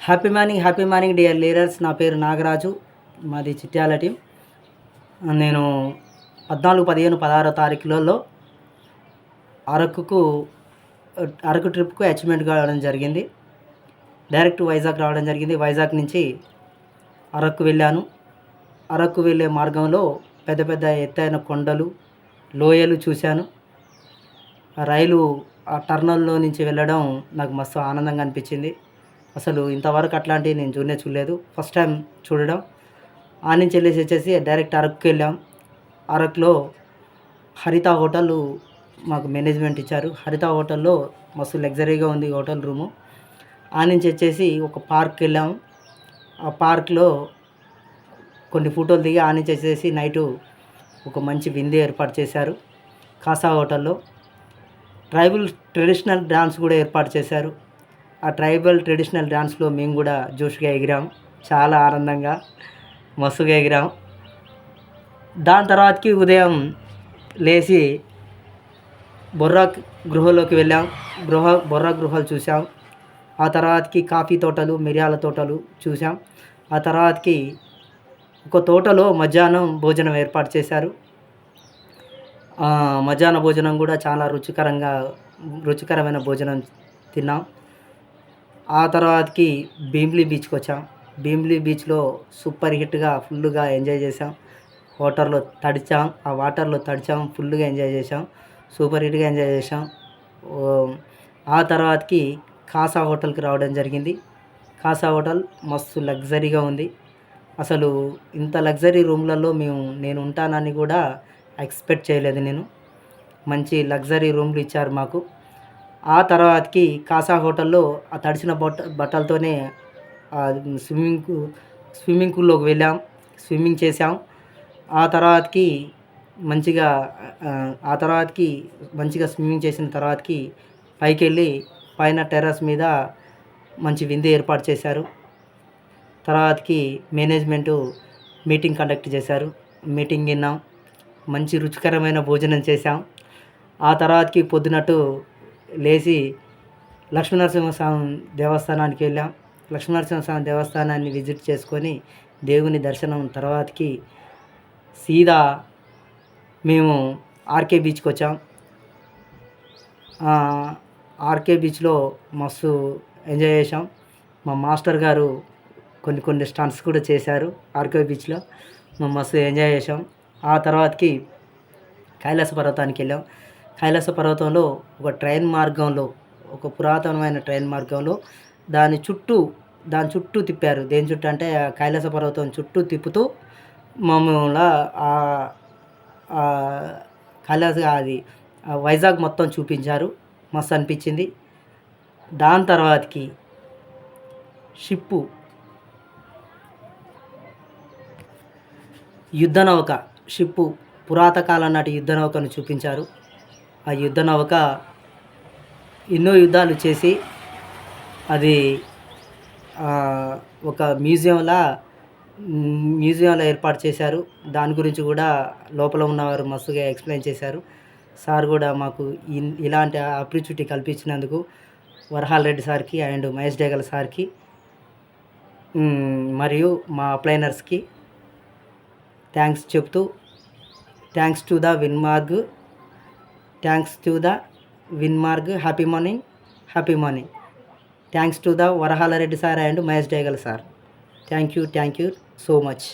Happy morning dear leaders. నా పేరు నాగరాజు, మాది చిట్యాల టీం. నేను 14, 15, 16 తారీఖులలో అరకు ట్రిప్కు అచీవ్మెంట్ కావడం జరిగింది. డైరెక్ట్ వైజాగ్ రావడం జరిగింది. వైజాగ్ నుంచి అరకు వెళ్ళాను. అరకు వెళ్ళే మార్గంలో పెద్ద పెద్ద ఎత్తైన కొండలు, లోయలు చూశాను. రైలు ఆ టర్నల్లో నుంచి వెళ్ళడం నాకు మస్తు ఆనందంగా అనిపించింది. అసలు ఇంతవరకు అట్లాంటివి నేను చూడలేదు. ఫస్ట్ టైం చూడడం. ఆ నుంచి వచ్చేసి డైరెక్ట్ అరకుకి వెళ్ళాం. అరకులో హరిత హోటల్ మాకు మేనేజ్మెంట్ ఇచ్చారు. హరిత హోటల్లో మస్తు లగ్జరీగా ఉంది హోటల్ రూము. ఆ నుంచి వచ్చేసి ఒక పార్క్కి వెళ్ళాము. ఆ పార్క్లో కొన్ని ఫోటోలు దిగి ఆ నుంచి వచ్చేసి నైటు ఒక మంచి విందు ఏర్పాటు చేశారు కాసా హోటల్లో. ట్రెడిషనల్ డ్యాన్స్ కూడా ఏర్పాటు చేశారు. ఆ ట్రెడిషనల్ డ్యాన్స్లో మేము కూడా జోష్గా ఎగిరాం. చాలా ఆనందంగా మస్తుగా ఎగిరాం. దాని తర్వాతకి ఉదయం లేచి బొర్రా గృహలోకి వెళ్ళాం. బొర్రా గృహాలు చూసాం. ఆ తర్వాతకి కాఫీ తోటలు, మిరియాల తోటలు చూసాం. ఆ తర్వాతకి ఒక తోటలో మధ్యాహ్నం భోజనం ఏర్పాటు చేశారు. మధ్యాహ్న భోజనం కూడా చాలా రుచికరమైన భోజనం తిన్నాం. ఆ తర్వాతకి భీమిలి బీచ్కి వచ్చాం. భీమిలి బీచ్లో సూపర్ హిట్గా ఫుల్గా ఎంజాయ్ చేసాం. ఆ వాటర్లో తడిచాం, ఫుల్గా ఎంజాయ్ చేసాం. సూపర్ హిట్గా ఎంజాయ్ చేసాం. ఆ తర్వాతకి కాసా హోటల్కి రావడం జరిగింది. కాసా హోటల్ మస్తు లగ్జరీగా ఉంది. అసలు ఇంత లగ్జరీ రూమ్లలో నేను ఉంటానని కూడా ఎక్స్పెక్ట్ చేయలేదు. నేను మంచి లగ్జరీ రూమ్లు ఇచ్చారు మాకు. ఆ తర్వాతకి కాసా హోటల్లో ఆ తడిసిన బట్టలతోనే స్విమ్మింగ్ పూల్లోకి వెళ్ళాం. స్విమ్మింగ్ చేసాం. ఆ తర్వాతకి మంచిగా స్విమ్మింగ్ చేసిన తర్వాతకి పైకి వెళ్ళి పైన టెర్రస్ మీద మంచి విందు ఏర్పాటు చేశారు. తర్వాతకి మేనేజ్మెంటు మీటింగ్ కండక్ట్ చేశారు. మీటింగ్ విన్నాం. మంచి రుచికరమైన భోజనం చేశాం. ఆ తర్వాతకి పొద్దునట్టు లేచి లక్ష్మీనరసింహస్వామి దేవస్థానానికి వెళ్ళాం. లక్ష్మీనరసింహస్వామి దేవస్థానాన్ని విజిట్ చేసుకొని దేవుని దర్శనం తర్వాతకి సీదా మేము ఆర్కే బీచ్కి వచ్చాం. ఆర్కే బీచ్లో మస్తు ఎంజాయ్ చేసాం. మా మాస్టర్ గారు కొన్ని స్టంట్స్ కూడా చేశారు ఆర్కే బీచ్లో. మేము మస్తు ఎంజాయ్ చేసాం. ఆ తర్వాతకి కైలాస పర్వతానికి వెళ్ళాం. కైలాస పర్వతంలో ఒక పురాతనమైన ట్రైన్ మార్గంలో దాని చుట్టూ తిప్పారు. దేని చుట్టూ అంటే కైలాస పర్వతం చుట్టూ తిప్పుతూ మమ్మల్ని వైజాగ్ మొత్తం చూపించారు. మస్తు అనిపించింది. దాని తర్వాతకి షిప్పు పురాతకాలం నాటి యుద్ధ నౌకను చూపించారు. ఆ యుద్ధ నౌక ఎన్నో యుద్ధాలు చేసి అది ఒక మ్యూజియంలో ఏర్పాటు చేశారు. దాని గురించి కూడా లోపల ఉన్నవారు మస్తుగా ఎక్స్ప్లెయిన్ చేశారు. సార్ కూడా మాకు ఇలాంటి ఆపర్చునిటీ కల్పించినందుకు వరహాల్ రెడ్డి సార్కి అండ్ మహేష్ డేగల సార్కి మరియు మా అప్లైనర్స్కి థ్యాంక్స్ చెప్తూ థ్యాంక్స్ టు ద విన్మార్గ్ happy morning. Thanks to the Varahala Reddy sir and Mahesh Degal sir. Thank you so much.